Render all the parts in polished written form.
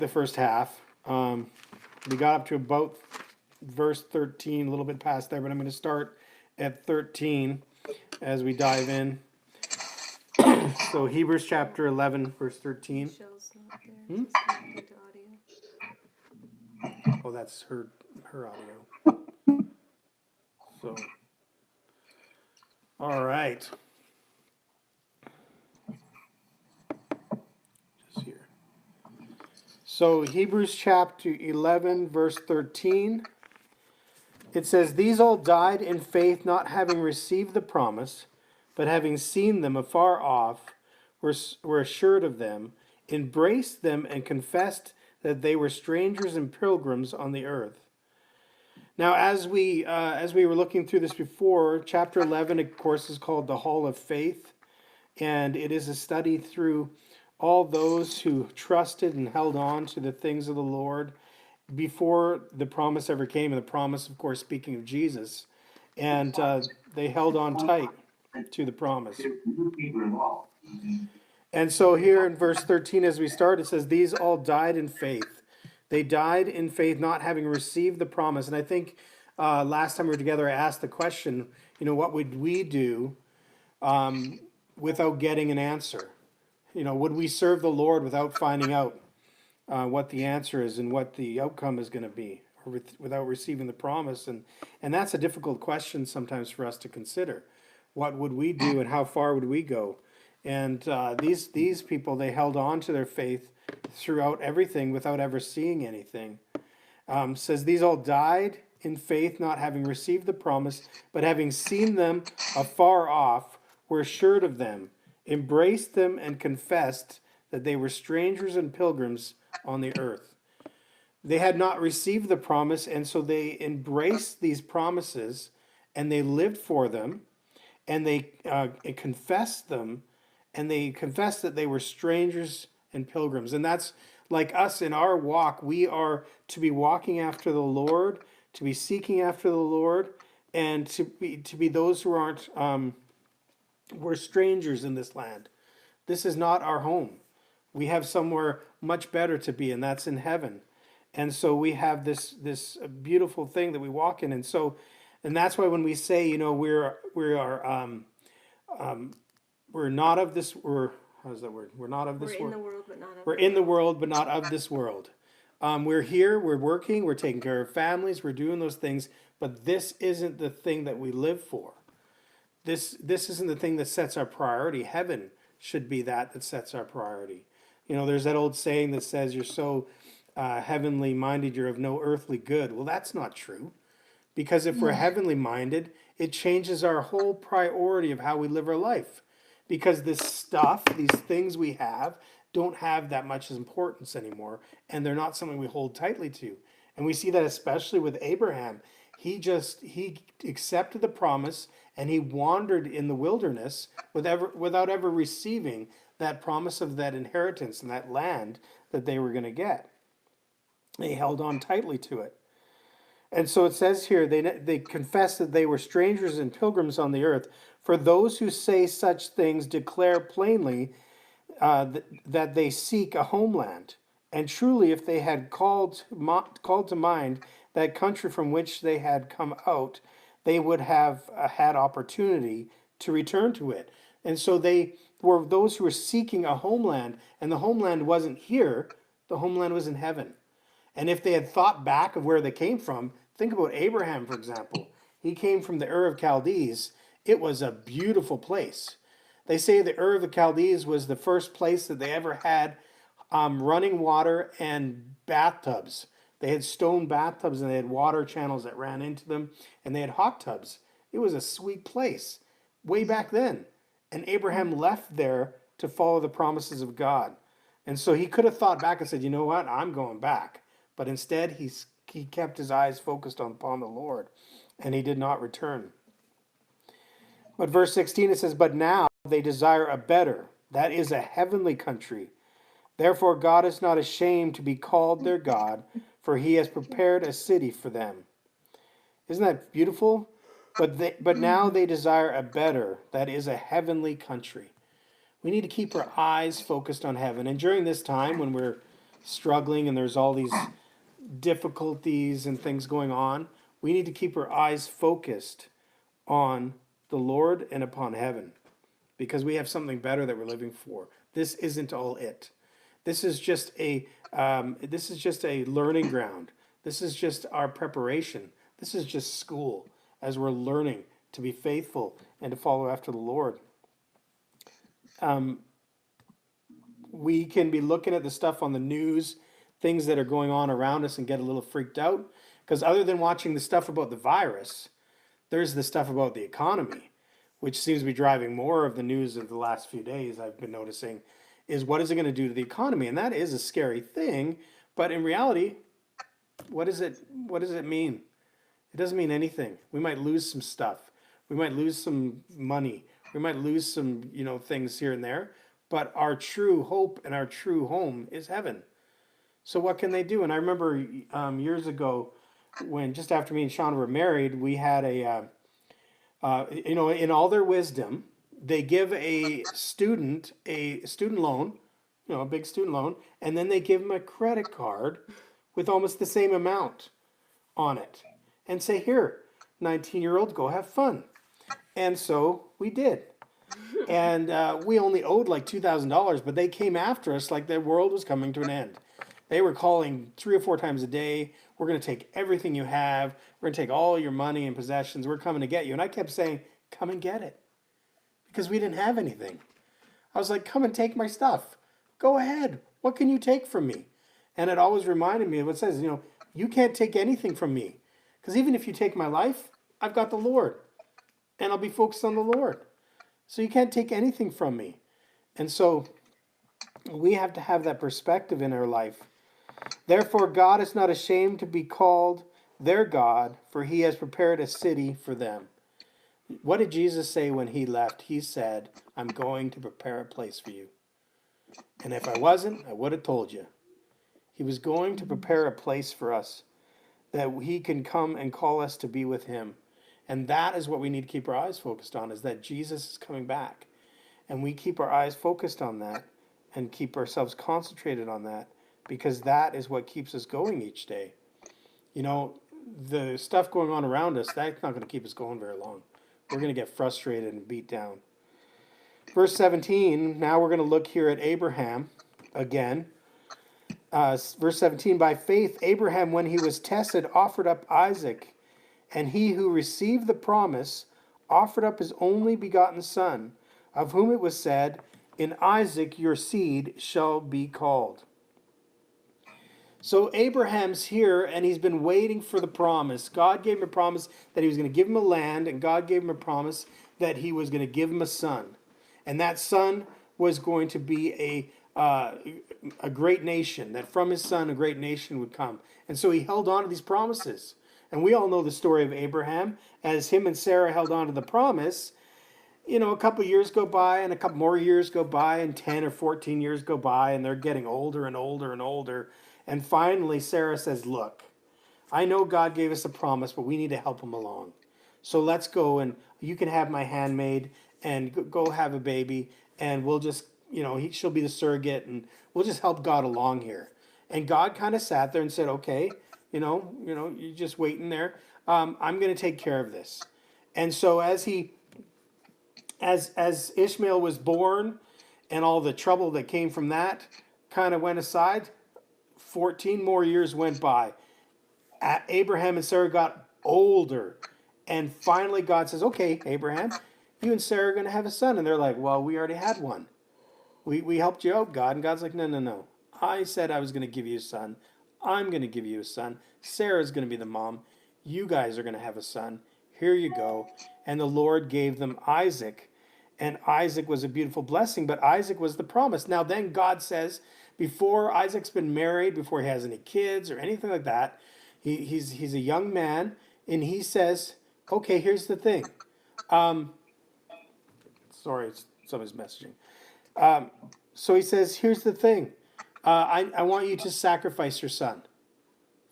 the first half. We got up to about verse 13, a little bit past there, but I'm going to start at 13 as we dive in. So Hebrews chapter 11, verse 13. Michelle's not there. She's connected to audio. Oh, that's her audio. So, all right. Just here. So Hebrews chapter 11, verse 13. It says, "These all died in faith, not having received the promise, but having seen them afar off, were assured of them, embraced them, and confessed that they were strangers and pilgrims on the earth." Now, as we were looking through this before, chapter 11, of course, is called the Hall of Faith, and it is a study through all those who trusted and held on to the things of the Lord before the promise ever came, and the promise, of course, speaking of Jesus, and they held on tight to the promise. And so here in verse 13, as we start, it says, "These all died in faith." They died in faith, not having received the promise. And I think last time we were together, I asked the question, what would we do without getting an answer? Would we serve the Lord without finding out what the answer is and what the outcome is going to be, or without receiving the promise? And that's a difficult question sometimes for us to consider. What would we do, and how far would we go? And these people, they held on to their faith throughout everything without ever seeing anything. Says, "These all died in faith, not having received the promise, but having seen them afar off, were assured of them, embraced them, and confessed that they were strangers and pilgrims on the earth." They had not received the promise, and so they embraced these promises, and they lived for them, and they confessed them, and they confessed that they were strangers and pilgrims. And that's like us in our walk. We are to be walking after the Lord, to be seeking after the Lord, and to be those who aren't, we're strangers in this land. This is not our home. We have somewhere much better to be, and that's in heaven. And so we have this beautiful thing that we walk in. And that's why when we say, we're not of this. How's that word? We're not of this world. We're in the world, but not of. We're in the world, but not of this world. We're here. We're working. We're taking care of families. We're doing those things. But this isn't the thing that we live for. This isn't the thing that sets our priority. Heaven should be that sets our priority. There's that old saying that says, "You're so heavenly minded, you're of no earthly good." Well, that's not true. Because if we're heavenly minded, it changes our whole priority of how we live our life. Because this stuff, these things we have, don't have that much importance anymore, and they're not something we hold tightly to. And we see that especially with Abraham. He accepted the promise, and he wandered in the wilderness without ever receiving that promise of that inheritance and that land that they were going to get. They held on tightly to it. And so it says here, they confessed that they were strangers and pilgrims on the earth. For those who say such things declare plainly that they seek a homeland. And truly, if they had called to mind that country from which they had come out, they would have had opportunity to return to it. And so they were those who were seeking a homeland, and the homeland wasn't here, the homeland was in heaven. And if they had thought back of where they came from, think about Abraham, for example. He came from the Ur of Chaldees. It was a beautiful place. They say the Ur of the Chaldees was the first place that they ever had running water and bathtubs. They had stone bathtubs, and they had water channels that ran into them, and they had hot tubs. It was a sweet place way back then. And Abraham left there to follow the promises of God. And so he could have thought back and said, "You know what, I'm going back." But instead, he kept his eyes focused upon the Lord, and he did not return. But verse 16, it says, "But now they desire a better, that is a heavenly country. Therefore God is not ashamed to be called their God, for he has prepared a city for them." Isn't that beautiful? But now they desire a better, that is a heavenly country. We need to keep our eyes focused on heaven. And during this time when we're struggling and there's all these difficulties and things going on, we need to keep our eyes focused on the Lord and upon heaven, because we have something better that we're living for. This isn't all it. This is just a learning ground. This is just our preparation. This is just school as we're learning to be faithful and to follow after the Lord. We can be looking at the stuff on the news, things that are going on around us, and get a little freaked out. Because other than watching the stuff about the virus, there's the stuff about the economy, which seems to be driving more of the news of the last few days, I've been noticing, is what is it going to do to the economy? And that is a scary thing. But in reality, what does it mean? It doesn't mean anything. We might lose some stuff. We might lose some money. We might lose some, things here and there. But our true hope and our true home is heaven. So what can they do? And I remember years ago, when just after me and Sean were married, we had in all their wisdom, they give a student loan, a big student loan, and then they give them a credit card with almost the same amount on it and say, here, 19-year-old, go have fun. And so we did. And we only owed like $2,000, but they came after us like the world was coming to an end. They were calling 3 or 4 times a day. We're going to take everything you have. We're going to take all your money and possessions. We're coming to get you. And I kept saying, come and get it. Because we didn't have anything. I was like, come and take my stuff. Go ahead. What can you take from me? And it always reminded me of what it says, you can't take anything from me. Because even if you take my life, I've got the Lord. And I'll be focused on the Lord. So you can't take anything from me. And so we have to have that perspective in our life. Therefore, God is not ashamed to be called their God, for he has prepared a city for them. What did Jesus say when he left? He said, I'm going to prepare a place for you. And if I wasn't, I would have told you. He was going to prepare a place for us that he can come and call us to be with him. And that is what we need to keep our eyes focused on, is that Jesus is coming back. And we keep our eyes focused on that and keep ourselves concentrated on that, because that is what keeps us going each day. The stuff going on around us, that's not going to keep us going very long. We're going to get frustrated and beat down. Verse 17, now we're going to look here at Abraham again. Verse 17, by faith, Abraham, when he was tested, offered up Isaac. And he who received the promise offered up his only begotten son, of whom it was said, in Isaac your seed shall be called. So Abraham's here, and he's been waiting for the promise. God gave him a promise that he was going to give him a land, and God gave him a promise that he was going to give him a son. And that son was going to be a great nation, that from his son a great nation would come. And so he held on to these promises. And we all know the story of Abraham, as him and Sarah held on to the promise. A couple years go by, and a couple more years go by, and 10 or 14 years go by, and they're getting older and older and older. And finally, Sarah says, look, I know God gave us a promise, but we need to help him along. So let's go, and you can have my handmaid, and go have a baby, and we'll just, she'll be the surrogate, and we'll just help God along here. And God kind of sat there and said, okay, you're just waiting there. I'm going to take care of this. And so as Ishmael was born, and all the trouble that came from that kind of went aside, 14 more years went by. Abraham and Sarah got older. And finally God says, okay, Abraham, you and Sarah are going to have a son. And they're like, well, we already had one. We helped you out, God. And God's like, no. I said I was going to give you a son. I'm going to give you a son. Sarah's going to be the mom. You guys are going to have a son. Here you go. And the Lord gave them Isaac. And Isaac was a beautiful blessing, but Isaac was the promise. Now then God says, before Isaac's been married, before he has any kids or anything like that, he's a young man, and he says, okay, here's the thing. Sorry, somebody's messaging. So he says, here's the thing. I want you to sacrifice your son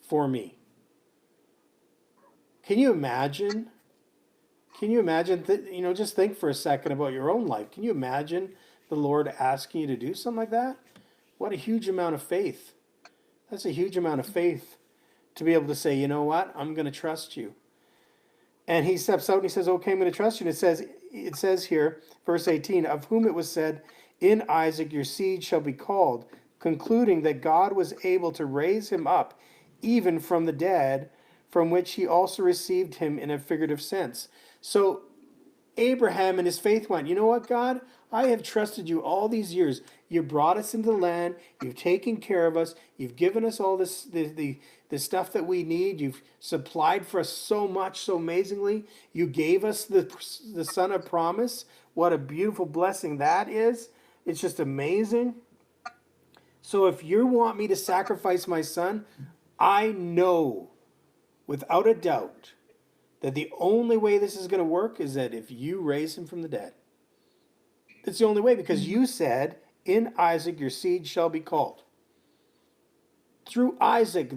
for me. Can you imagine? Just think for a second about your own life. Can you imagine the Lord asking you to do something like that? What a huge amount of faith. That's a huge amount of faith to be able to say, you know what, I'm going to trust you. And he steps out and he says, okay, I'm going to trust you. And it says here, verse 18, of whom it was said, in Isaac your seed shall be called, concluding that God was able to raise him up even from the dead, from which he also received him in a figurative sense. So Abraham in his faith went, you know what, God? I have trusted you all these years. You brought us into the land. You've taken care of us. You've given us all this, the stuff that we need. You've supplied for us so much, so amazingly. You gave us the son of promise. What a beautiful blessing that is. It's just amazing. So if you want me to sacrifice my son, I know without a doubt that the only way this is going to work is that if you raise him from the dead. That's the only way, because you said, in Isaac your seed shall be called. Through Isaac,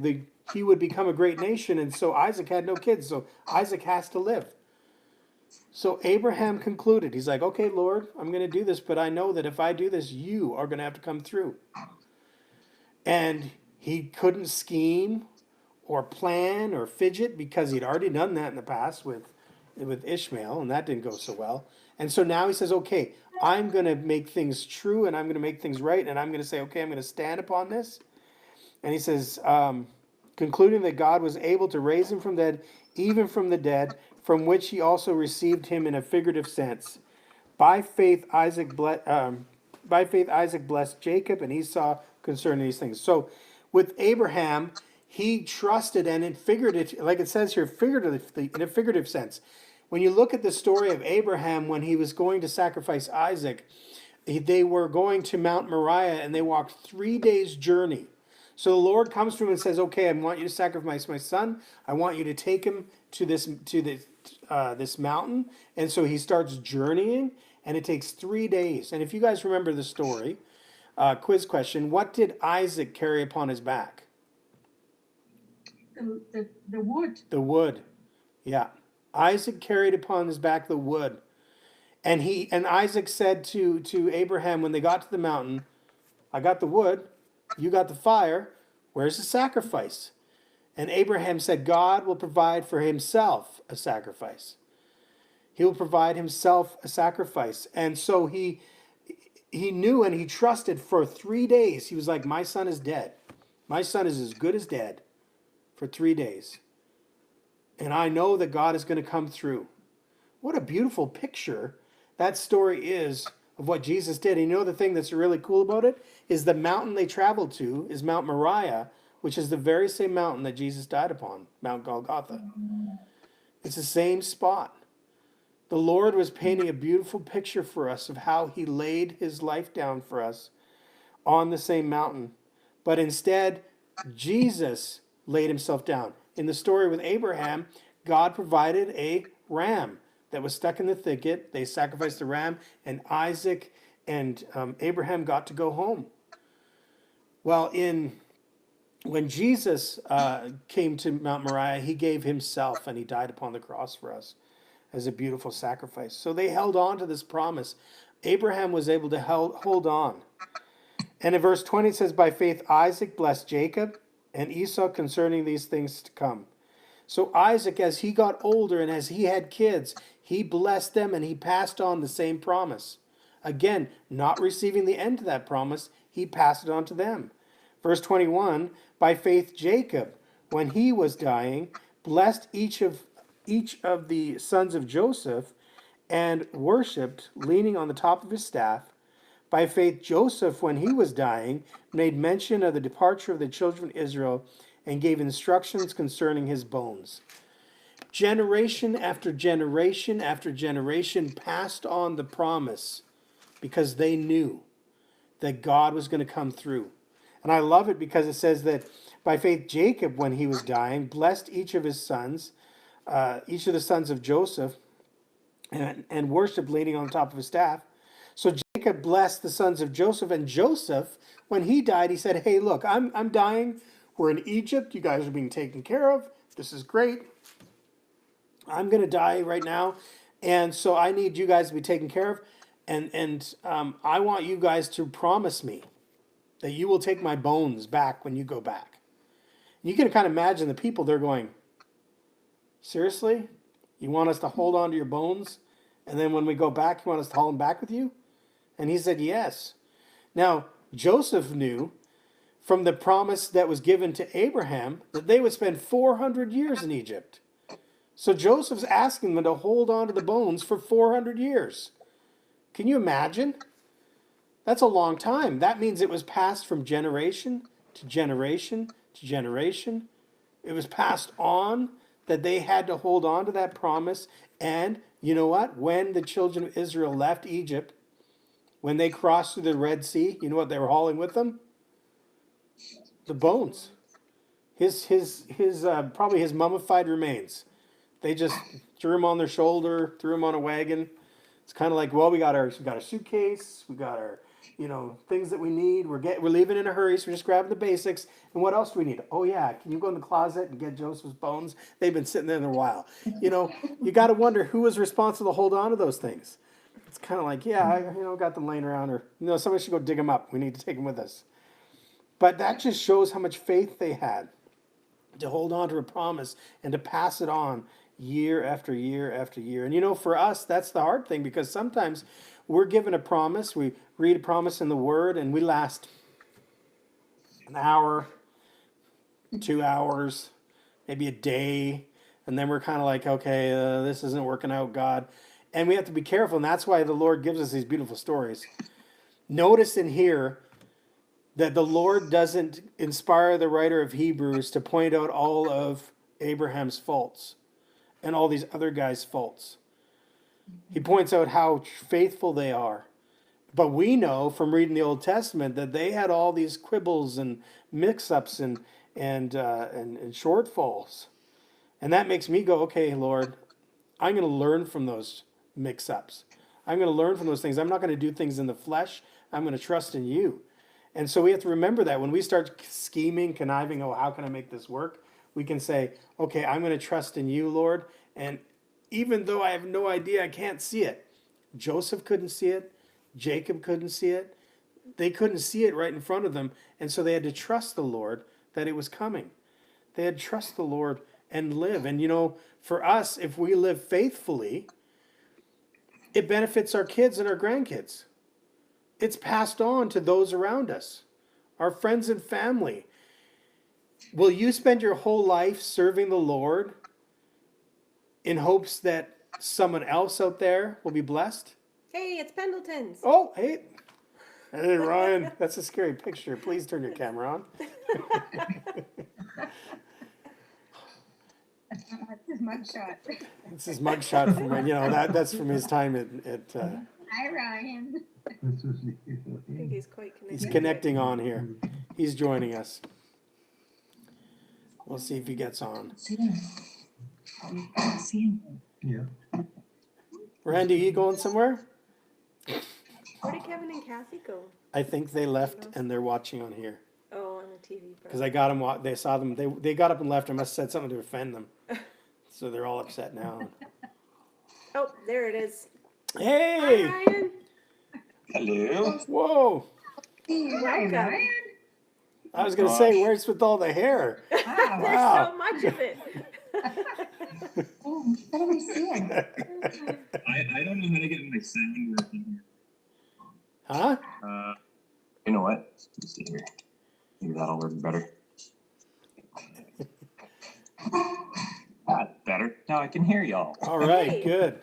he would become a great nation, and so Isaac had no kids, so Isaac has to live. So Abraham concluded, he's like, okay, Lord, I'm going to do this, but I know that if I do this, you are going to have to come through. And he couldn't scheme or plan or fidget because he'd already done that in the past with Ishmael, and that didn't go so well. And so now he says, okay, I'm going to make things true, and I'm going to make things right, and I'm going to say, okay, I'm going to stand upon this. And he says, concluding that God was able to raise him from dead, even from the dead, from which he also received him in a figurative sense. By faith, Isaac blessed Jacob and Esau concerning these things. So with Abraham, he trusted, and it figured it, like it says here, figuratively, in a figurative sense. When you look at the story of Abraham when he was going to sacrifice Isaac, they were going to Mount Moriah and they walked 3 days' journey. So the Lord comes to him and says, okay, I want you to sacrifice my son. I want you to take him to this mountain. And so he starts journeying, and it takes 3 days. And if you guys remember the story, quiz question, what did Isaac carry upon his back? The wood. The wood, yeah. Isaac carried upon his back the wood. And Isaac said to Abraham when they got to the mountain, I got the wood, you got the fire, where's the sacrifice? And Abraham said, God will provide for himself a sacrifice. He will provide himself a sacrifice. And so he knew and he trusted for 3 days. He was like, my son is dead. My son is as good as dead for 3 days. And I know that God is going to come through. What a beautiful picture that story is of what Jesus did. And you know the thing that's really cool about it is the mountain they traveled to is Mount Moriah, which is the very same mountain that Jesus died upon, Mount Golgotha. It's the same spot. The Lord was painting a beautiful picture for us of how he laid his life down for us on the same mountain. But instead, Jesus laid himself down. In the story with Abraham, God provided a ram that was stuck in the thicket. They sacrificed the ram, and Isaac and Abraham got to go home. Well, when Jesus came to Mount Moriah, he gave himself, and he died upon the cross for us as a beautiful sacrifice. So they held on to this promise. Abraham was able to hold on. And in verse 20 it says, by faith Isaac blessed Jacob and Esau concerning these things to come. So Isaac, as he got older and as he had kids, he blessed them and he passed on the same promise. Again, not receiving the end to that promise, he passed it on to them. Verse 21, by faith Jacob, when he was dying, blessed each of the sons of Joseph and worshipped, leaning on the top of his staff. By faith Joseph, when he was dying, made mention of the departure of the children of Israel and gave instructions concerning his bones. Generation after generation after generation passed on the promise because they knew that God was going to come through. And I love it because it says that by faith Jacob, when he was dying, blessed each of his sons, each of the sons of Joseph, and worshipped leaning on top of his staff. So Jacob blessed the sons of Joseph, and Joseph, when he died, he said, hey, look, I'm dying. We're in Egypt. You guys are being taken care of. This is great. I'm going to die right now, and so I need you guys to be taken care of, and I want you guys to promise me that you will take my bones back when you go back. You can kind of imagine the people, they're going, seriously? You want us to hold on to your bones? And then when we go back, you want us to haul them back with you? And he said, yes. Now, Joseph knew from the promise that was given to Abraham that they would spend 400 years in Egypt. So Joseph's asking them to hold on to the bones for 400 years. Can you imagine? That's a long time. That means it was passed from generation to generation to generation. It was passed on that they had to hold on to that promise. And you know what? When the children of Israel left Egypt, when they crossed through the Red Sea, you know what they were hauling with them? The bones. Probably his mummified remains. They just threw him on their shoulder, threw him on a wagon. It's kind of like, well, we got our suitcase, we got our, things that we need. We're leaving in a hurry, so we're just grabbing the basics. And what else do we need? Oh yeah, can you go in the closet and get Joseph's bones? They've been sitting there a while. You got to wonder who was responsible to hold on to those things. It's kind of like, yeah, I got them laying around, or somebody should go dig them up. We need to take them with us. But that just shows how much faith they had to hold on to a promise and to pass it on year after year after year. And for us, that's the hard thing, because sometimes we're given a promise, we read a promise in the Word, and we last an hour, 2 hours, maybe a day, and then we're kind of like, okay, this isn't working out, God. And we have to be careful, and that's why the Lord gives us these beautiful stories. Notice in here that the Lord doesn't inspire the writer of Hebrews to point out all of Abraham's faults and all these other guys' faults. He points out how faithful they are. But we know from reading the Old Testament that they had all these quibbles and mix-ups and shortfalls. And that makes me go, okay, Lord, I'm going to learn from those mix-ups. I'm going to learn from those things. I'm not going to do things in the flesh. I'm going to trust in you. And so we have to remember that when we start scheming, conniving, oh, how can I make this work? We can say, okay, I'm going to trust in you, Lord. And even though I have no idea, I can't see it. Joseph couldn't see it. Jacob couldn't see it. They couldn't see it right in front of them. And so they had to trust the Lord that it was coming. They had to trust the Lord and live. And for us, if we live faithfully, it benefits our kids and our grandkids. It's passed on to those around us, our friends and family. Will you spend your whole life serving the Lord in hopes that someone else out there will be blessed? Hey, it's Pendleton's. Oh, hey, Ryan, that's a scary picture. Please turn your camera on. That's his mugshot. It's his mugshot from that's from his time at Hi, Ryan. I think he's quite connected. he's connecting on here. He's joining us. We'll see if he gets on. See him. See him. Yeah. Randy, you going somewhere? Where did Kevin and Kathy go? I think they left and they're watching on here. Oh, on the TV. Because I got them, they saw them, they got up and left. I must have said something to offend them. So they're all upset now. Oh, there it is. Hey! Hi, Ryan. Hello. Whoa! Welcome. I was going to say, where's with all the hair? There's Wow. so much of it. Oh, what are we seeing? I don't know how to get my sound working here. Huh? You know what? Let's see here. Maybe that'll work better. Better. Now I can hear y'all, All right, Hey. good.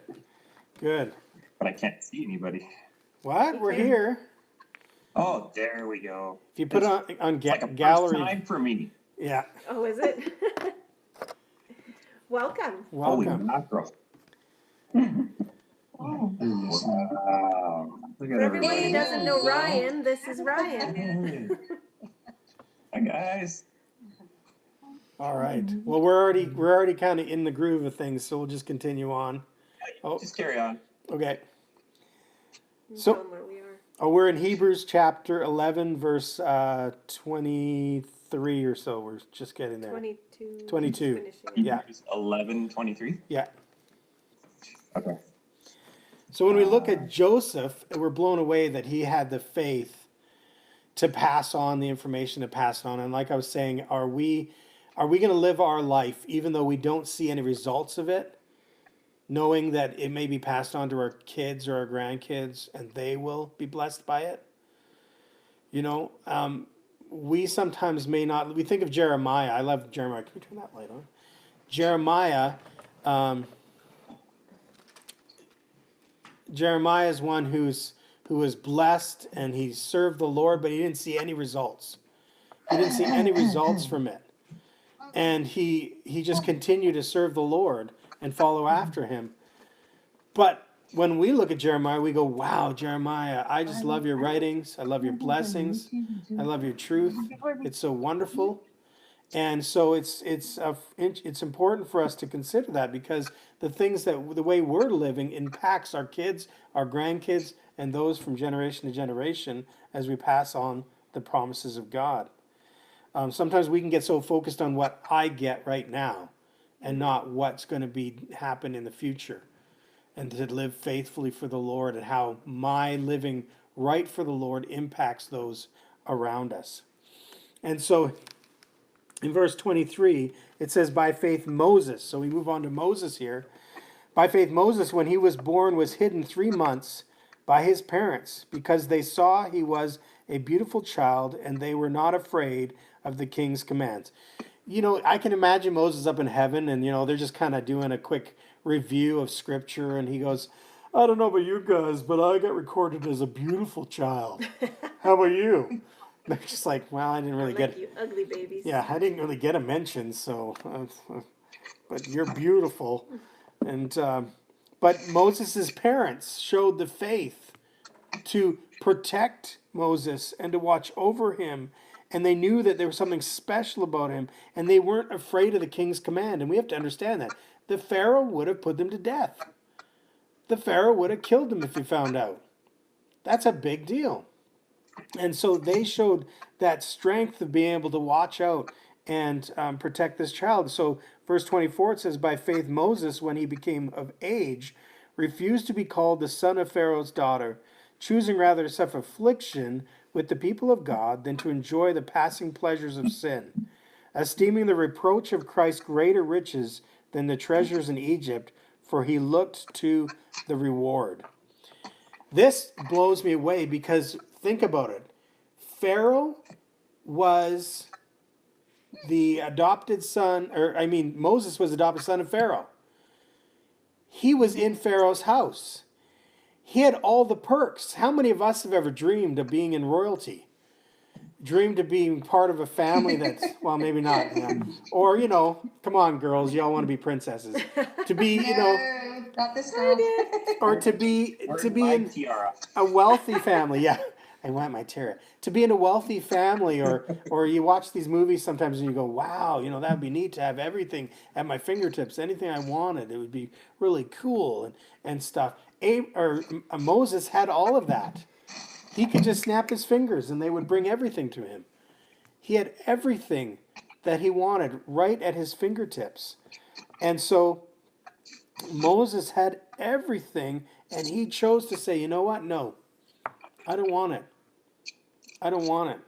Good. but I can't see anybody. What? We're Okay. here. Oh, there we go. If you put it on Like a first gallery. time for me. Yeah. Oh, is it? Welcome. Holy Welcome. mackerel. Oh, Wow. Look at For everybody who everybody. doesn't know Ryan, this is Ryan. Hi guys. All right. Well, we're already kind of in the groove of things, so we'll just continue on. Oh, Just carry on. okay. So, So- where we are. Oh, we're in Hebrews chapter 11, verse 23 or so. We're just getting there. 22. 22. Finishing it. Yeah. 11:23. Yeah. Okay. So when we look at Joseph, we're blown away that he had the faith to pass on the information, to pass it on. And like I was saying, are we are we going to live our life even though we don't see any results of it, knowing that it may be passed on to our kids or our grandkids and they will be blessed by it? You know, we sometimes may not. We think of Jeremiah. I love Jeremiah. Can we turn that light on? Jeremiah. Jeremiah is one who was blessed and he served the Lord, but he didn't see any results. He didn't see any results from it, and he just continued to serve the Lord and follow after him. But when we look at Jeremiah, we go, "Wow, Jeremiah! I just love your writings. I love your blessings. I love your truth. It's so wonderful." And so it's important for us to consider that, because the way we're living impacts our kids, our grandkids, and those from generation to generation as we pass on the promises of God. Sometimes we can get so focused on what I get right now and not what's going to happen in the future, and to live faithfully for the Lord and how my living right for the Lord impacts those around us. And so in verse 23, it says, by faith Moses. So we move on to Moses here. By faith Moses, when he was born, was hidden 3 months by his parents, because they saw he was a beautiful child, and they were not afraid of the king's commands. You know, I can imagine Moses up in heaven, and, you know, they're just kind of doing a quick review of scripture, and he goes, I don't know about you guys, but I got recorded as a beautiful child. How about you? They're just like, well, I didn't really get you ugly babies. Yeah, I didn't really get a mention, so, but you're beautiful. And but Moses' parents showed the faith to protect Moses and to watch over him, and they knew that there was something special about him, and they weren't afraid of the king's command. And we have to understand that the Pharaoh would have put them to death. The Pharaoh would have killed them if he found out. That's a big deal. And so they showed that strength of being able to watch out and protect this child. So verse 24, it says, by faith Moses, when he became of age, refused to be called the son of Pharaoh's daughter, choosing rather to suffer affliction with the people of God than to enjoy the passing pleasures of sin, esteeming the reproach of Christ greater riches than the treasures in Egypt, for he looked to the reward. This blows me away, because think about it. Pharaoh was the adopted son, Moses was the adopted son of Pharaoh. He was in Pharaoh's house. He had all the perks. How many of us have ever dreamed of being in royalty? Dreamed of being part of a family that's, well, maybe not. You know. Or, you know, come on, girls, y'all want to be princesses. To be, you know, No, not this girl. or to be in a wealthy family. Yeah, I want my tiara. To be in a wealthy family, or you watch these movies sometimes and you go, wow, you know, that would be neat to have everything at my fingertips. Anything I wanted, it would be really cool and stuff. Moses had all of that. He could just snap his fingers and they would bring everything to him. He had everything that he wanted right at his fingertips. And so Moses had everything, and he chose to say, you know what? No, I don't want it. I don't want it.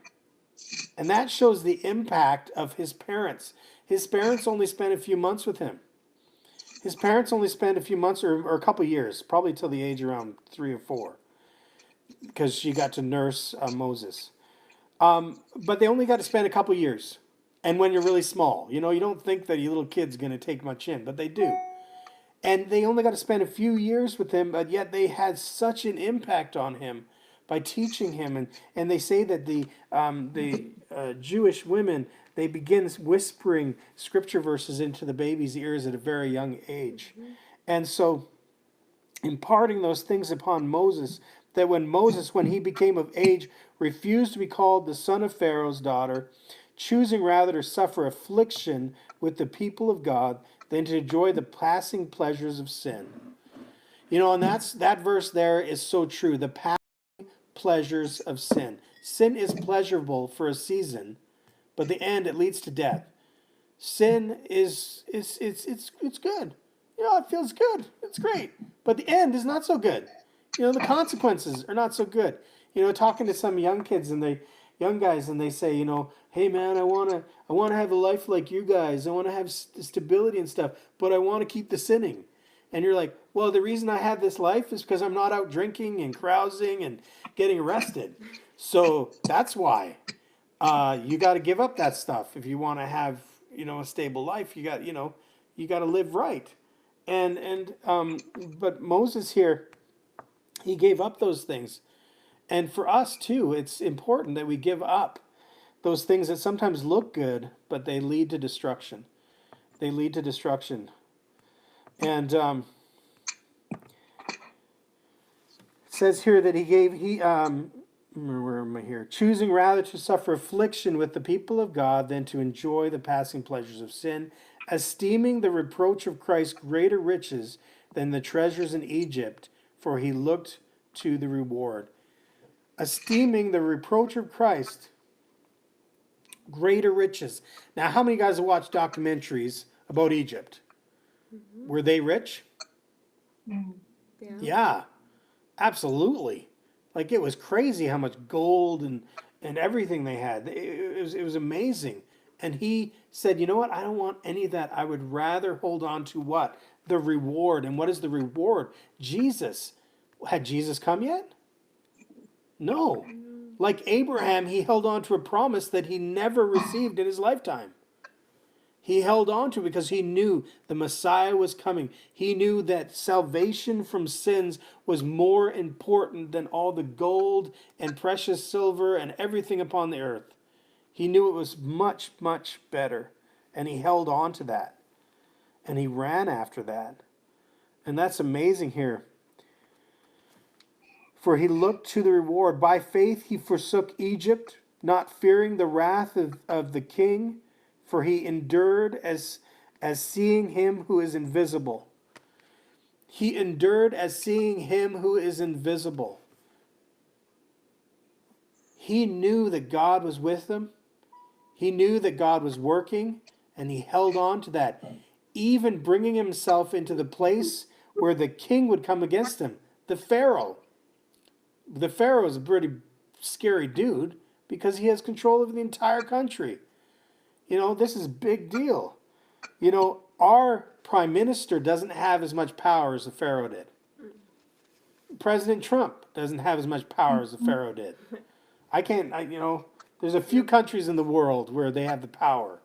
And that shows the impact of his parents. His parents only spent a few months with him. His parents only spent a few months or a couple years, probably till the age around 3 or 4, because she got to nurse Moses. But they only got to spend a couple years. And when you're really small, you know, you don't think that your little kid's going to take much in, but they do. And they only got to spend a few years with him, but yet they had such an impact on him by teaching him. And they say that the Jewish women, they begin whispering scripture verses into the baby's ears at a very young age. And so imparting those things upon Moses, that when he became of age, refused to be called the son of Pharaoh's daughter, choosing rather to suffer affliction with the people of God than to enjoy the passing pleasures of sin. You know, and that verse there is so true. The passing pleasures of sin. Sin is pleasurable for a season, but the end, it leads to death. Sin it's good. You know, it feels good. It's great. But the end is not so good. You know, the consequences are not so good. You know, talking to some young kids, and they, young guys, and they say, hey man, I wanna have a life like you guys. I want to have stability and stuff, but I want to keep the sinning. And you're like, well, the reason I have this life is because I'm not out drinking and carousing and getting arrested. So that's why. You got to give up that stuff if you want to have, a stable life. You got to live right. But Moses here, he gave up those things. And for us too, it's important that we give up those things that sometimes look good, but they lead to destruction. They lead to destruction. And it says here that where am I here? Choosing rather to suffer affliction with the people of God than to enjoy the passing pleasures of sin, esteeming the reproach of Christ greater riches than the treasures in Egypt, for he looked to the reward. Esteeming the reproach of Christ greater riches. Now, how many guys have watched documentaries about Egypt? Were they rich? Yeah. Yeah, absolutely. Like, it was crazy how much gold and everything they had. It was amazing. And he said, you know what? I don't want any of that. I would rather hold on to what? The reward. And what is the reward? Jesus. Had Jesus come yet? No. Like Abraham, he held on to a promise that he never received in his lifetime. He held on to it because he knew the Messiah was coming. He knew that salvation from sins was more important than all the gold and precious silver and everything upon the earth. He knew it was much, much better. And he held on to that. And he ran after that. And that's amazing here. For he looked to the reward. By faith he forsook Egypt, not fearing the wrath of the king, for he endured as seeing him who is invisible. He endured as seeing him who is invisible. He knew that God was with him. He knew that God was working, and he held on to that, even bringing himself into the place where the king would come against him, the Pharaoh. The Pharaoh is a pretty scary dude because he has control over the entire country. This is a big deal. Our prime minister doesn't have as much power as the Pharaoh did. President Trump doesn't have as much power as the Pharaoh did. There's a few countries in the world where they have the power.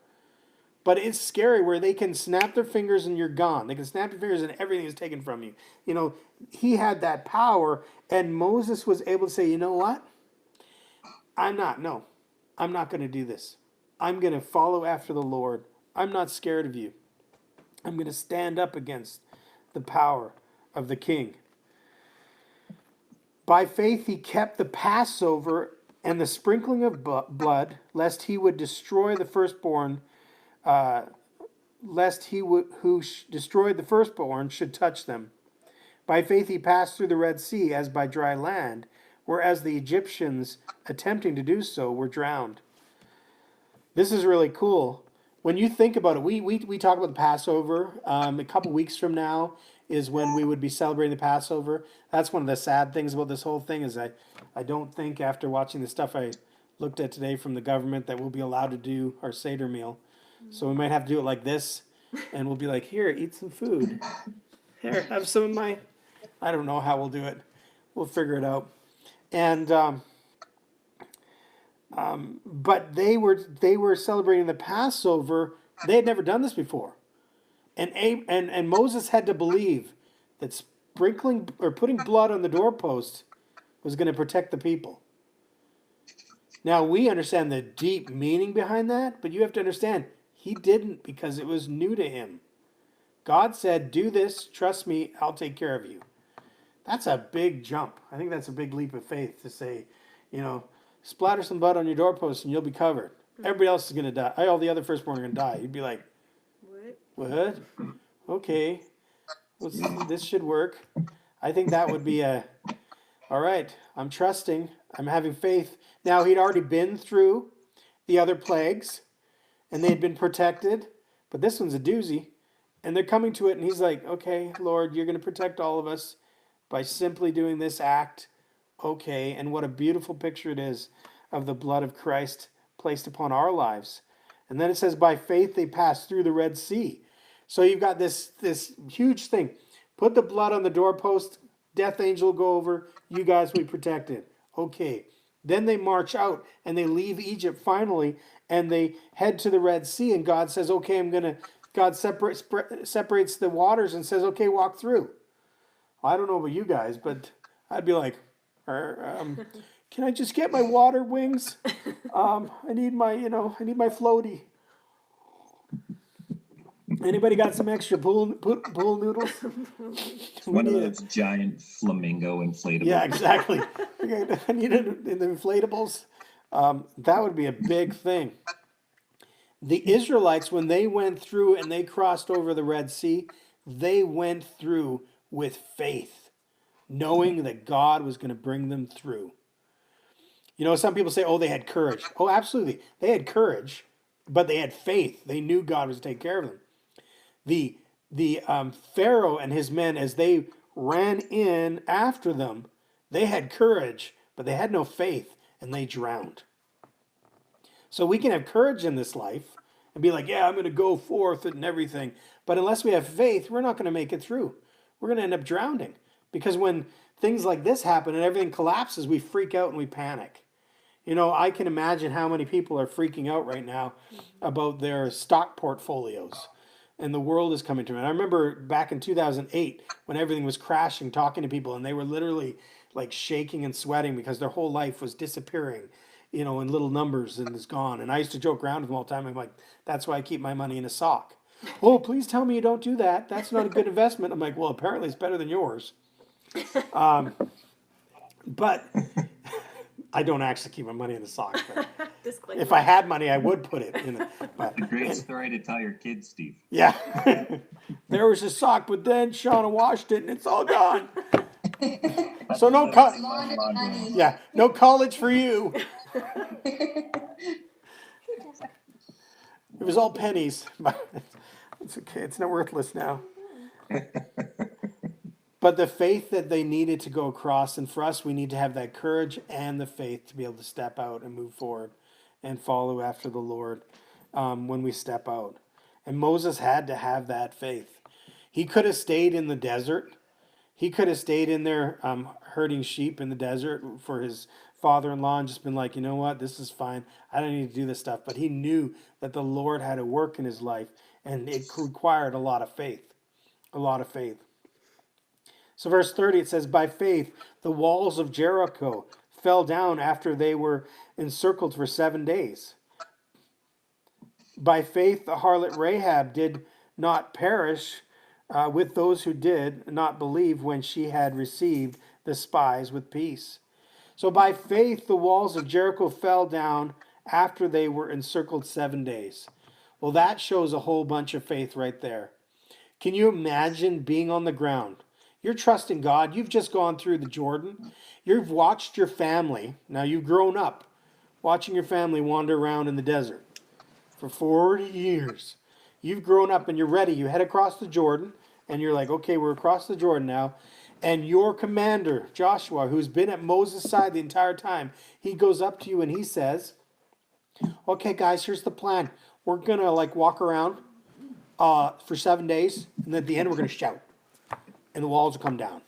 But it's scary where they can snap their fingers and you're gone. They can snap your fingers and everything is taken from you. He had that power, and Moses was able to say, you know what? I'm not going to do this. I'm going to follow after the Lord. I'm not scared of you. I'm going to stand up against the power of the king. By faith he kept the Passover and the sprinkling of blood, lest he would destroy the firstborn, who destroyed the firstborn should touch them. By faith he passed through the Red Sea as by dry land, whereas the Egyptians, attempting to do so, were drowned. This is really cool. When you think about it, we talk about the Passover. A couple weeks from now is when we would be celebrating the Passover. That's one of the sad things about this whole thing is I don't think after watching the stuff I looked at today from the government that we'll be allowed to do our Seder meal. So we might have to do it like this, and we'll be like, here, eat some food. Here, have some of my... I don't know how we'll do it. We'll figure it out. And but they were celebrating the Passover. They had never done this before, and Moses had to believe that sprinkling or putting blood on the doorpost was going to protect the people. Now we understand the deep meaning behind that, but you have to understand he didn't because it was new to him. God said, "Do this. Trust me. I'll take care of you." That's a big jump. I think that's a big leap of faith to say, splatter some blood on your doorpost and you'll be covered. Everybody else is going to die. All the other firstborn are going to die. You'd be like, what? Okay. This should work. I think that would be all right, I'm trusting. I'm having faith. Now, he'd already been through the other plagues and they'd been protected, but this one's a doozy. And they're coming to it and he's like, okay, Lord, you're going to protect all of us by simply doing this act. Okay, and what a beautiful picture it is of the blood of Christ placed upon our lives. And then it says, by faith they passed through the Red Sea. So you've got this huge thing. Put the blood on the doorpost, death angel go over, you guys will be protected. Okay. Then they march out and they leave Egypt finally, and they head to the Red Sea, and God says, okay, God separates the waters and says, okay, walk through. I don't know about you guys, but I'd be like, can I just get my water wings? I need my floaty. Anybody got some extra pool noodles? One of those giant flamingo inflatables. Yeah, exactly. I need it in the inflatables. That would be a big thing. The Israelites, when they went through and they crossed over the Red Sea, they went through with faith, knowing that God was going to bring them through. You know, some people say, oh, they had courage. Oh, absolutely. They had courage, but they had faith. They knew God was taking care of them. The Pharaoh and his men, as they ran in after them, they had courage, but they had no faith, and they drowned. So we can have courage in this life and be like, yeah, I'm going to go forth and everything. But unless we have faith, we're not going to make it through. We're going to end up drowning. Because when things like this happen and everything collapses, we freak out and we panic. You know, I can imagine how many people are freaking out right now about their stock portfolios. And the world is coming to an end. I remember back in 2008 when everything was crashing, talking to people, and they were literally like shaking and sweating because their whole life was disappearing, you know, in little numbers and is gone. And I used to joke around with them all the time. I'm like, that's why I keep my money in a sock. Oh, please tell me you don't do that. That's not a good investment. I'm like, well, apparently it's better than yours. But I don't actually keep my money in the sock. Disclaimer. If I had money, I would put it in it. But, It's a great story to tell your kids, Steve. yeah. There was a sock, but then Shauna washed it and it's all gone. So no no college for you. It was all pennies. It's okay. It's not worthless now. But the faith that they needed to go across, and for us, we need to have that courage and the faith to be able to step out and move forward and follow after the Lord when we step out. And Moses had to have that faith. He could have stayed in the desert. He could have stayed in there herding sheep in the desert for his father-in-law and just been like, you know what, this is fine. I don't need to do this stuff. But he knew that the Lord had to work in his life, and it required a lot of faith. A lot of faith. So verse 30, it says, by faith, the walls of Jericho fell down after they were encircled for 7 days. By faith, the harlot Rahab did not perish with those who did not believe when she had received the spies with peace. So by faith, the walls of Jericho fell down after they were encircled 7 days. Well, that shows a whole bunch of faith right there. Can you imagine being on the ground? You're trusting God. You've just gone through the Jordan. You've watched your family. Now you've grown up watching your family wander around in the desert for 40 years. You've grown up and you're ready. You head across the Jordan and you're like, okay, we're across the Jordan now. And your commander, Joshua, who's been at Moses' side the entire time, he goes up to you and he says, okay, guys, here's the plan. We're going to walk around for 7 days. And at the end, we're going to shout. And the walls will come down.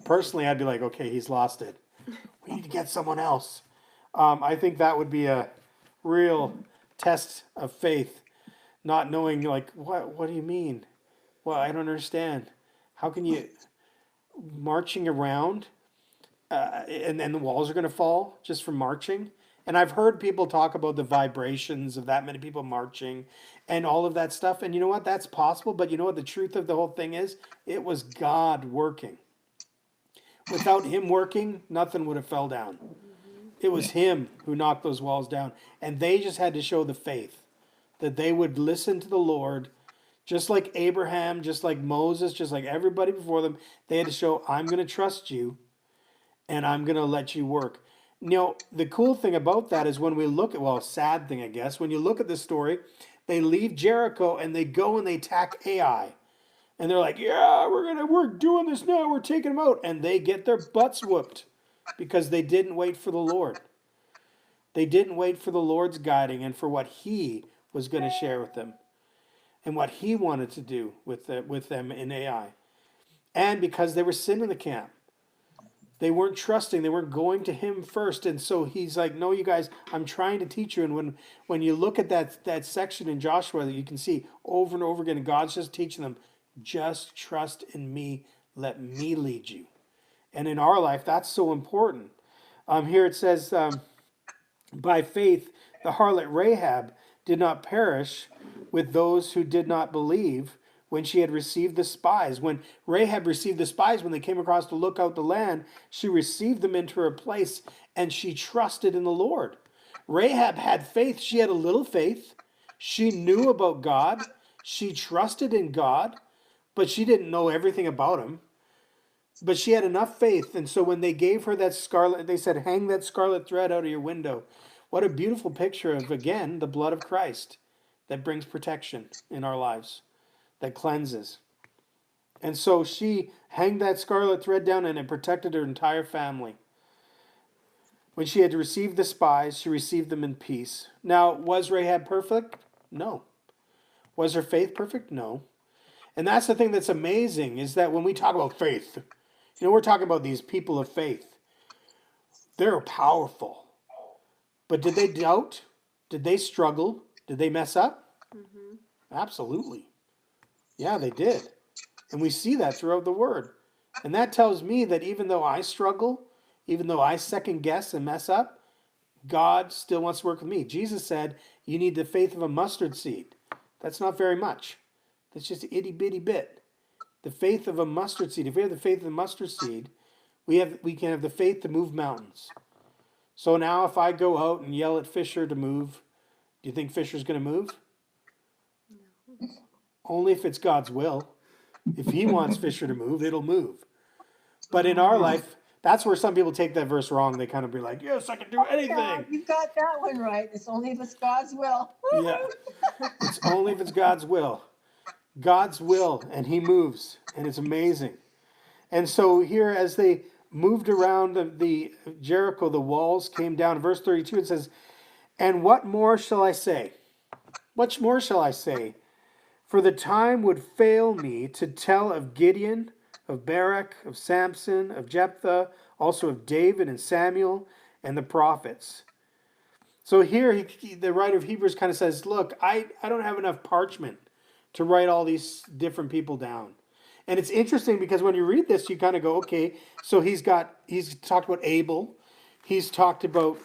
Personally, I'd be like, okay, he's lost it. We need to get someone else. I think that would be a real test of faith, not knowing, what do you mean? Well, I don't understand. How can you, marching around, and the walls are going to fall just from marching? And I've heard people talk about the vibrations of that many people marching and all of that stuff. And you know what? That's possible. But you know what the truth of the whole thing is? It was God working. Without him working, nothing would have fell down. It was him who knocked those walls down. And they just had to show the faith that they would listen to the Lord, just like Abraham, just like Moses, just like everybody before them. They had to show, I'm going to trust you and I'm going to let you work. You know, the cool thing about that is when we look at, sad thing, I guess, when you look at this story, they leave Jericho and they go and they attack Ai. And they're like, yeah, we're doing this now. We're taking them out. And they get their butts whooped because they didn't wait for the Lord. They didn't wait for the Lord's guiding and for what he was going to share with them and what he wanted to do with them in AI. And because they were sin in the camp. They weren't trusting. They weren't going to him first. And so he's like, no, you guys, I'm trying to teach you. And when you look at that section in Joshua, that you can see over and over again, God's just teaching them, just trust in me. Let me lead you. And in our life, that's so important. Here it says, by faith, the harlot Rahab did not perish with those who did not believe when she had received the spies. When Rahab received the spies, when they came across to look out the land, she received them into her place and she trusted in the Lord. Rahab had faith. She had a little faith. She knew about God. She trusted in God, but she didn't know everything about him. But she had enough faith. And so when they gave her that scarlet, they said, hang that scarlet thread out of your window. What a beautiful picture of, again, the blood of Christ that brings protection in our lives, that cleanses. And so she hanged that scarlet thread down and it protected her entire family. When she had received the spies, she received them in peace. Now, was Rahab perfect? No. Was her faith perfect? No. And that's the thing that's amazing, is that when we talk about faith, we're talking about these people of faith. They're powerful. But did they doubt? Did they struggle? Did they mess up? Mm-hmm. Absolutely. Yeah, they did. And we see that throughout the Word. And that tells me that even though I struggle, even though I second guess and mess up, God still wants to work with me. Jesus said, you need the faith of a mustard seed. That's not very much. That's just an itty bitty bit. The faith of a mustard seed. If we have the faith of a mustard seed, we can have the faith to move mountains. So now if I go out and yell at Fisher to move, do you think Fisher's going to move? No. Only if it's God's will. If he wants Fisher to move, it'll move. But in our life, that's where some people take that verse wrong. They kind of be like, yes, I can do anything. God, you got that one right. It's only if it's God's will. Yeah. It's only if it's God's will. God's will, and he moves, and it's amazing. And so here, as they moved around the Jericho, the walls came down. Verse 32, it says, and what more shall I say? What more shall I say? For the time would fail me to tell of Gideon, of Barak, of Samson, of Jephthah, also of David and Samuel and the prophets. So here, the writer of Hebrews kind of says, look, I don't have enough parchment to write all these different people down. And it's interesting because when you read this, you kind of go, okay, so he's talked about Abel, he's talked about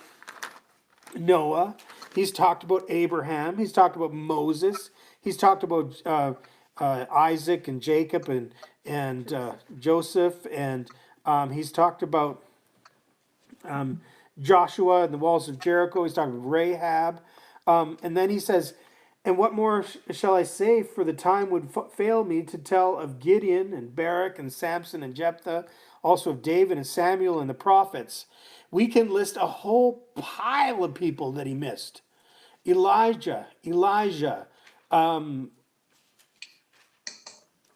Noah, he's talked about Abraham, he's talked about Moses, he's talked about Isaac and Jacob and Joseph, and he's talked about Joshua and the walls of Jericho, he's talked about Rahab, and then he says, and what more shall I say? For the time would fail me to tell of Gideon and Barak and Samson and Jephthah, also of David and Samuel and the prophets. We can list a whole pile of people that he missed. Elijah, and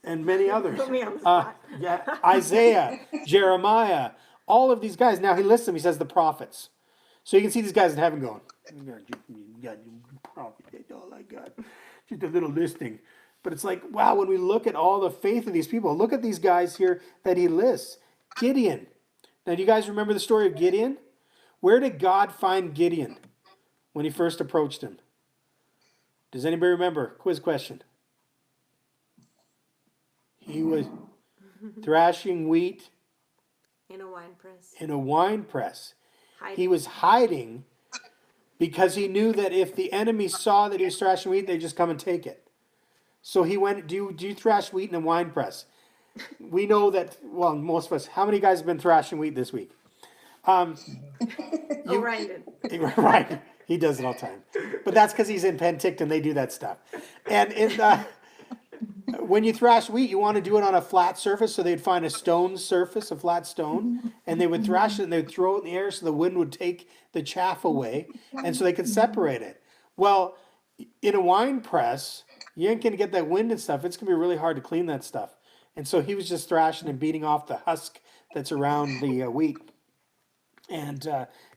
many others. Put me on the spot. Isaiah, Jeremiah, all of these guys. Now he lists them. He says the prophets. So you can see these guys in heaven going, God, prophet, that's all I got. Just a little listing. But it's like, wow, when we look at all the faith of these people, look at these guys here that he lists. Gideon. Now, do you guys remember the story of Gideon? Where did God find Gideon when he first approached him? Does anybody remember? Quiz question. He was thrashing wheat In a wine press. in a wine press. Hiding. He was hiding because he knew that if the enemy saw that he was thrashing wheat, they'd just come and take it. So he went, do you thrash wheat in a wine press? We know that, well, most of us, how many guys have been thrashing wheat this week? Ryan did. Right. He does it all the time. But that's because he's in Penticton. They do that stuff. And when you thrash wheat, you want to do it on a flat surface. So they'd find a stone surface, a flat stone, and they would thrash it and they'd throw it in the air so the wind would take the chaff away and so they could separate it. Well, in a wine press, You ain't gonna get that wind and stuff. It's gonna be really hard to clean that stuff. And so he was just thrashing and beating off the husk that's around the wheat and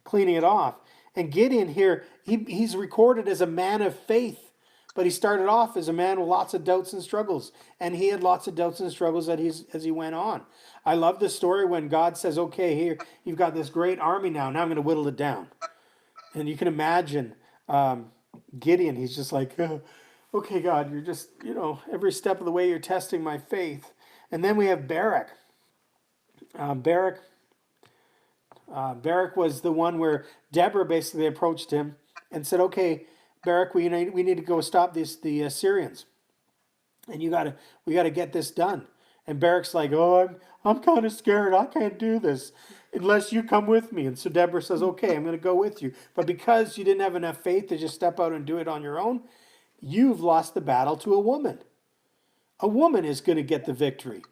cleaning it off. And Gideon here, he's recorded as a man of faith, but he started off as a man with lots of doubts and struggles. And he had lots of doubts and struggles as he went on. I love the story when God says, okay, here, you've got this great army now. Now I'm going to whittle it down. And you can imagine Gideon, he's just like, okay, God, you're just, every step of the way you're testing my faith. And then we have Barak. Barak was the one where Deborah basically approached him and said, okay, Barak, we need to go stop the Assyrians. And we got to get this done. And Barak's like, oh, I'm kind of scared. I can't do this unless you come with me. And so Deborah says, okay, I'm going to go with you. But because you didn't have enough faith to just step out and do it on your own, you've lost the battle to a woman. A woman is going to get the victory.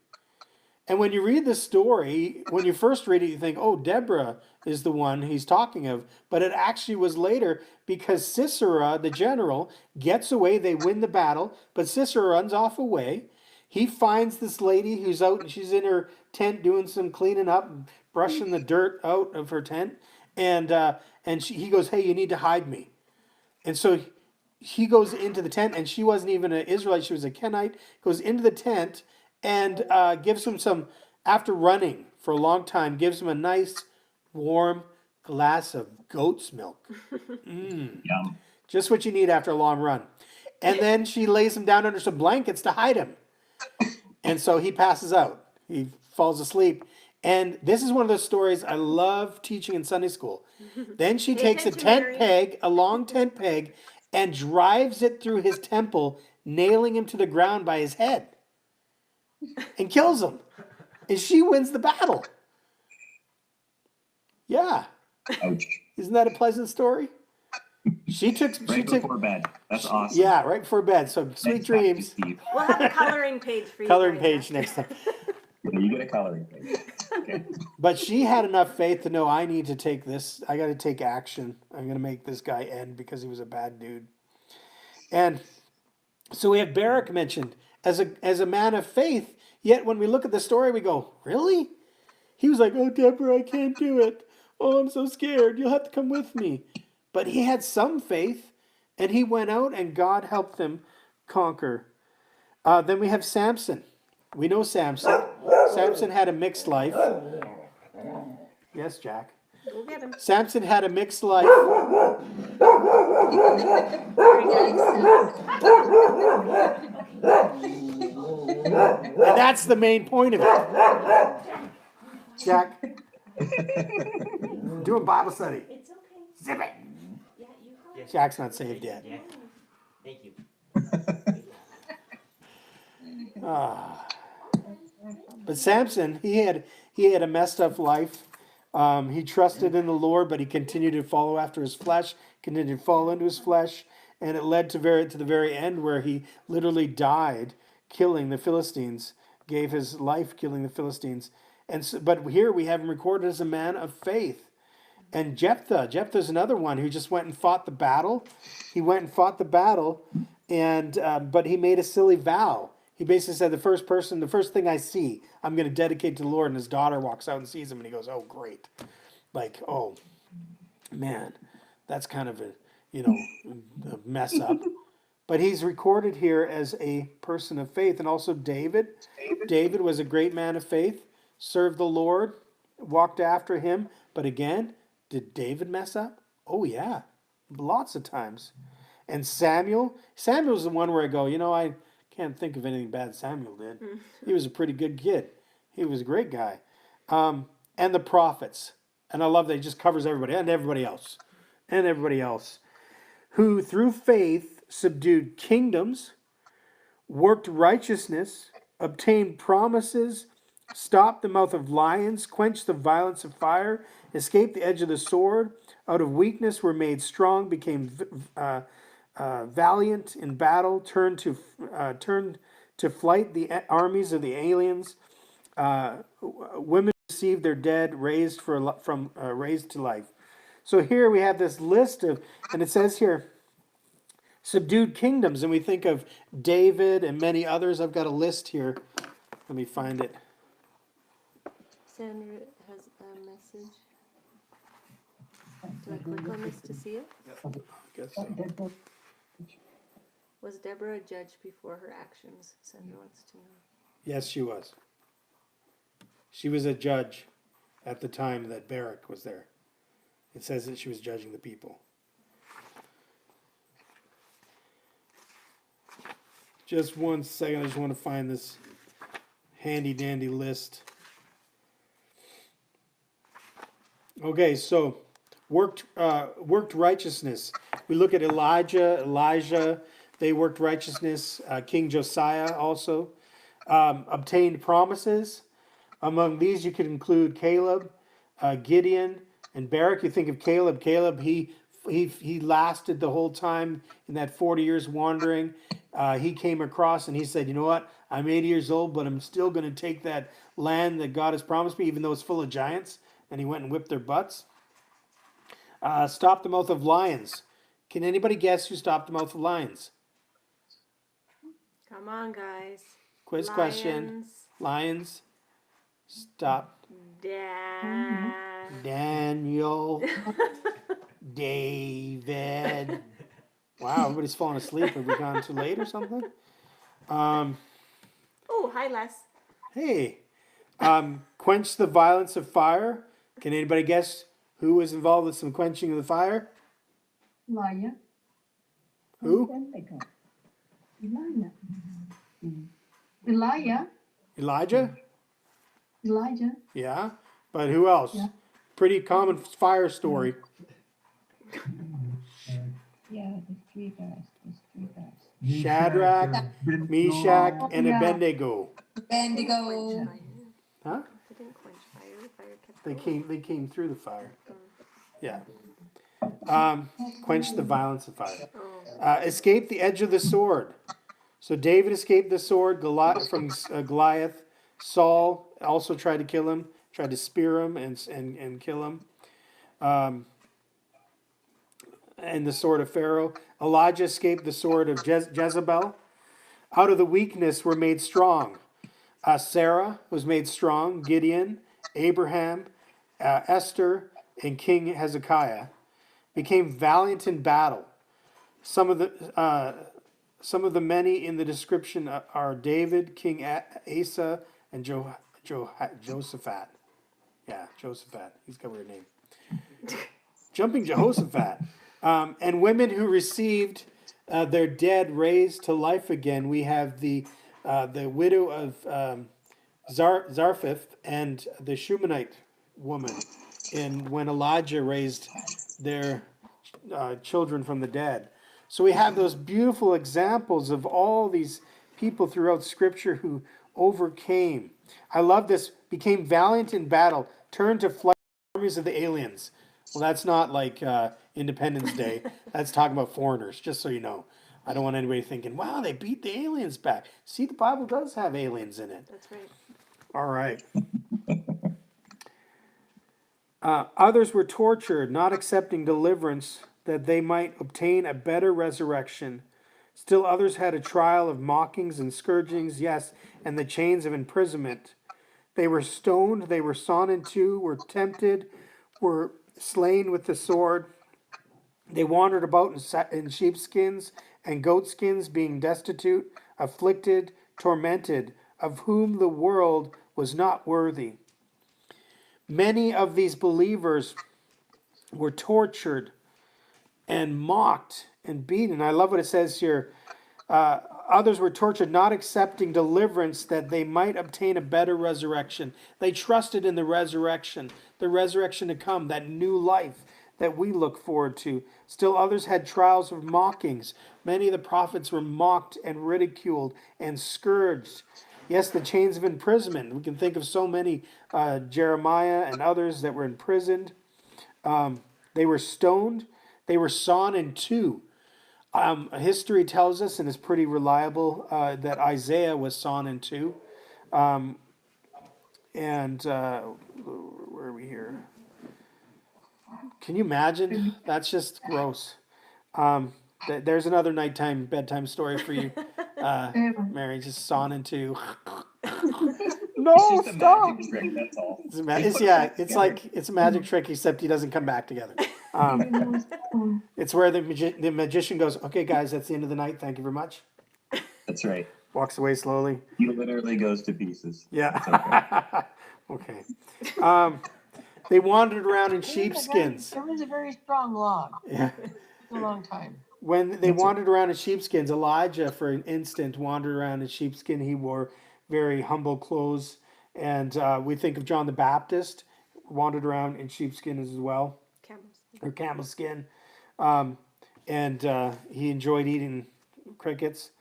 And when you read the story, when you first read it, you think, oh, Deborah is the one he's talking of. But it actually was later because Sisera, the general, gets away. They win the battle, but Sisera runs off away. He finds this lady who's out and she's in her tent doing some cleaning up, brushing the dirt out of her tent. And he goes, hey, you need to hide me. And so he goes into the tent, and she wasn't even an Israelite. She was a Kenite. Goes into the tent and gives him some, after running for a long time, gives him a nice, warm glass of goat's milk. Yum. Just what you need after a long run. And then she lays him down under some blankets to hide him. And so he passes out. He falls asleep. And this is one of those stories I love teaching in Sunday school. Then she takes a tent peg, a long tent peg, and drives it through his temple, nailing him to the ground by his head. And kills him. And she wins the battle. Yeah. Ouch. Isn't that a pleasant story? She took Before bed. That's awesome. Yeah, right before bed. So sweet Next time, dreams. Steve. We'll have a coloring page for you. Coloring guys page after. next time. Yeah, you get a coloring page. Okay. But she had enough faith to know I need to take this. I got to take action. I'm going to make this guy end because he was a bad dude. And so we have Barak mentioned as a man of faith. Yet when we look at the story, we go, really? He was like, oh, Deborah, I can't do it. Oh, I'm so scared. You'll have to come with me. But he had some faith, and he went out, and God helped him conquer. Then we have Samson. We know Samson. Samson had a mixed life. Yes, Jack. Go get him. Samson had a mixed life. And that's the main point of it. Jack. Doing Bible study. It's okay. Zip it. Yeah, you go. Jack's not saved yet. Yeah. Thank you. But Samson, he had a messed up life. He trusted in the Lord, but he continued to follow after his flesh, continued to fall into his flesh, and it led to the very end where he literally died killing the Philistines, gave his life killing the Philistines. And so, but here we have him recorded as a man of faith. And Jephthah's another one who just went and fought the battle. He went and fought the battle, and but he made a silly vow. He basically said, the first thing I see, I'm going to dedicate to the Lord. And his daughter walks out and sees him, and he goes, oh, great. Like, oh, man, that's kind of a mess up. But he's recorded here as a person of faith. And also David. David was a great man of faith, served the Lord, walked after him. But again, did David mess up? Oh, yeah, lots of times. And Samuel's the one where I go, I can't think of anything bad Samuel did. He was a pretty good kid. He was a great guy. And the prophets. And I love that he just covers everybody and everybody else. And everybody else. Who through faith subdued kingdoms, worked righteousness, obtained promises, stopped the mouth of lions, quenched the violence of fire, escaped the edge of the sword, out of weakness were made strong, became valiant in battle, turned to flight the armies of the aliens. Women received their dead, raised to life. So here we have this list of, and it says here, subdued kingdoms, and we think of David and many others. I've got a list here. Let me find it. Sandra has a message. Do I click on this to see it? I guess so. Was Deborah a judge before her actions? Sandra wants to know. Yes, she was. She was a judge at the time that Barak was there. It says that she was judging the people. Just one second, I just want to find this handy dandy list. Okay, so worked righteousness. We look at Elijah. They worked righteousness. King Josiah also obtained promises. Among these, you could include Caleb, Gideon, and Barak. You think of Caleb. Caleb, he lasted the whole time in that 40 years wandering. He came across and he said, "You know what? I'm 80 years old, but I'm still going to take that land that God has promised me, even though it's full of giants." And he went and whipped their butts. Stopped the mouth of lions. Can anybody guess who stopped the mouth of lions? Come on, guys. Quiz question. Lions. Stop. Daniel. David. Wow, everybody's falling asleep. Have we gone too late or something? Oh, hi, Les. Hey. Quench the violence of fire. Can anybody guess who was involved with some quenching of the fire? Elijah. Who? Elijah. Elijah. Elijah? Elijah. Yeah. But who else? Yeah. Pretty common fire story. Yeah, there's three guys. Shadrach, Meshach, and Yeah. Abednego. Bendigo. Huh? They didn't quench fire. The fire kept They going. came through the fire. Yeah. Quench the violence of fire. Escape the edge of the sword. So David escaped the sword from Goliath. Saul also tried to kill him, tried to spear him and kill him. And the sword of Pharaoh. Elijah escaped the sword of Jezebel. Out of the weakness were made strong. Sarah was made strong. Gideon, Abraham, Esther, and King Hezekiah became valiant in battle. Some of the many in the description are David, King Asa, and Josaphat. Yeah, Josaphat. He's got a weird name. Jumping Jehoshaphat. And women who received their dead raised to life again. We have the widow of Zarephath and the Shunammite woman when Elijah raised their children from the dead. So we have those beautiful examples of all these people throughout Scripture who overcame. I love this. Became valiant in battle, turned to flight armies of the aliens. Well, that's not like Independence Day. That's talking about foreigners, just so you know. I don't want anybody thinking, wow, they beat the aliens back. See, the Bible does have aliens in it. That's right. All right. Others were tortured, not accepting deliverance, that they might obtain a better resurrection. Still others had a trial of mockings and scourgings, yes, and the chains of imprisonment. They were stoned, they were sawn in two, were tempted, were slain with the sword. They wandered about in sheepskins and goatskins, being destitute, afflicted, tormented, of whom the world was not worthy. Many of these believers were tortured and mocked and beaten. I love what it says here. Others were tortured, not accepting deliverance, that they might obtain a better resurrection. They trusted in the resurrection to come, that new life that we look forward to. Still others had trials of mockings. Many of the prophets were mocked and ridiculed and scourged. Yes, the chains of imprisonment. We can think of so many, Jeremiah and others that were imprisoned. They were stoned. They were sawn in two. History tells us, and it's pretty reliable, that Isaiah was sawn in two. Where are we here? Can you imagine? That's just gross. There's another nighttime bedtime story for you, Ever. Mary. Just sawing into. It's No, just a stop. magic trick, that's all. It's, They put yeah, it it's together. like it's a magic trick, except he doesn't come back together. It's where the magician goes, "Okay, guys, that's the end of the night. Thank you very much." That's right. Walks away slowly. He literally goes to pieces. Yeah. Okay. They wandered around in sheepskins. There was a very strong log. Yeah. For a long time. When they That's wandered around in sheepskins, Elijah, for an instant, wandered around in sheepskin. He wore very humble clothes. And we think of John the Baptist, wandered around in sheepskin as well, Camels. or camel skin. And he enjoyed eating crickets.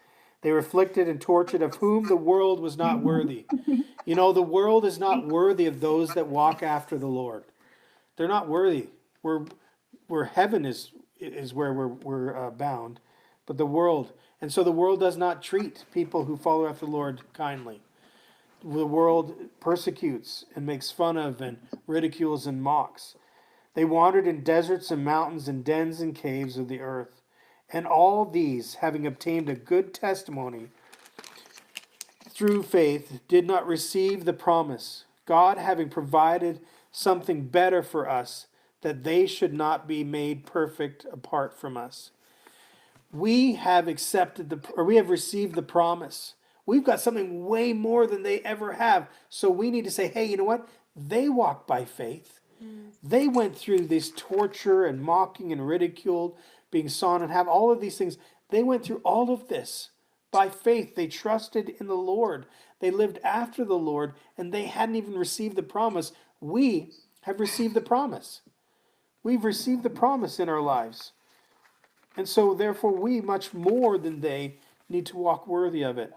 They were afflicted and tortured, of whom the world was not worthy. You know, the world is not worthy of those that walk after the Lord. They're not worthy. Where heaven is where we're bound, but the world, and so the world does not treat people who follow after the Lord kindly. The world persecutes and makes fun of and ridicules and mocks. They wandered in deserts and mountains and dens and caves of the earth. And all these, having obtained a good testimony through faith, did not receive the promise, God having provided something better for us, that they should not be made perfect apart from us. We have we have received the promise. We've got something way more than they ever have. So we need to say, hey, you know what? They walked by faith. They went through this torture and mocking and ridiculed, being sawn and have all of these things. They went through all of this by faith. They trusted in the Lord. They lived after the Lord, and they hadn't even received the promise. We have received the promise. We've received the promise in our lives. And so, therefore, we, much more than they, need to walk worthy of it.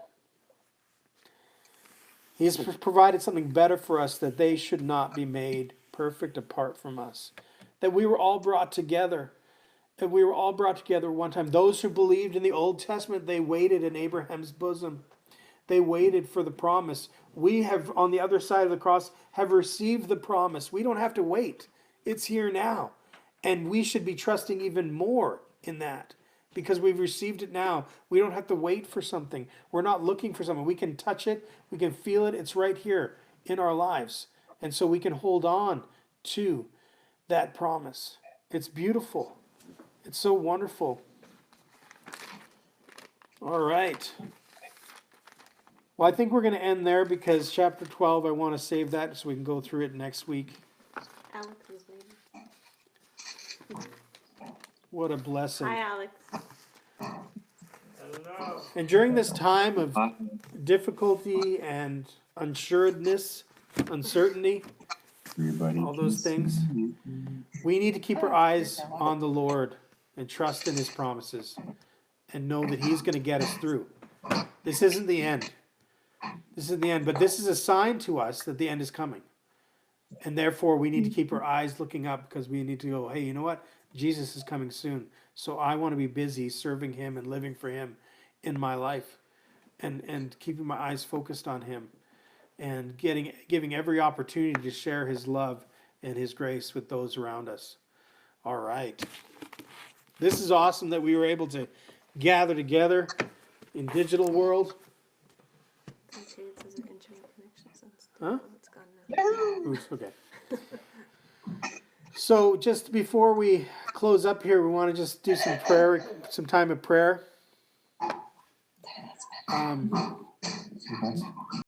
He has provided something better for us, that they should not be made perfect apart from us. That we were all brought together. That we were all brought together one time. Those who believed in the Old Testament, they waited in Abraham's bosom. They waited for the promise. We have, on the other side of the cross, have received the promise. We don't have to wait. It's here now. And we should be trusting even more in that, because we've received it now. We don't have to wait for something. We're not looking for something. We can touch it. We can feel it. It's right here in our lives. And so we can hold on to that promise. It's beautiful. It's so wonderful. All right. Well, I think we're going to end there, because chapter 12, I want to save that so we can go through it next week. Alex is waiting. What a blessing. Hi, Alex. And during this time of difficulty and unsuredness, uncertainty, Everybody all those can things, see. we need to keep our eyes on the Lord and trust in His promises and know that He's going to get us through. This isn't the end. This is the end, but this is a sign to us that the end is coming. And therefore, we need to keep our eyes looking up, because we need to go, hey, you know what? Jesus is coming soon. So I want to be busy serving Him and living for Him in my life, and keeping my eyes focused on Him, and giving every opportunity to share His love and His grace with those around us. All right. This is awesome that we were able to gather together in digital world. Actually, it says our internet connection sounds. Huh? Oh, it's gone now. Oops, okay. So just before we close up here, we want to just do some prayer, some time of prayer.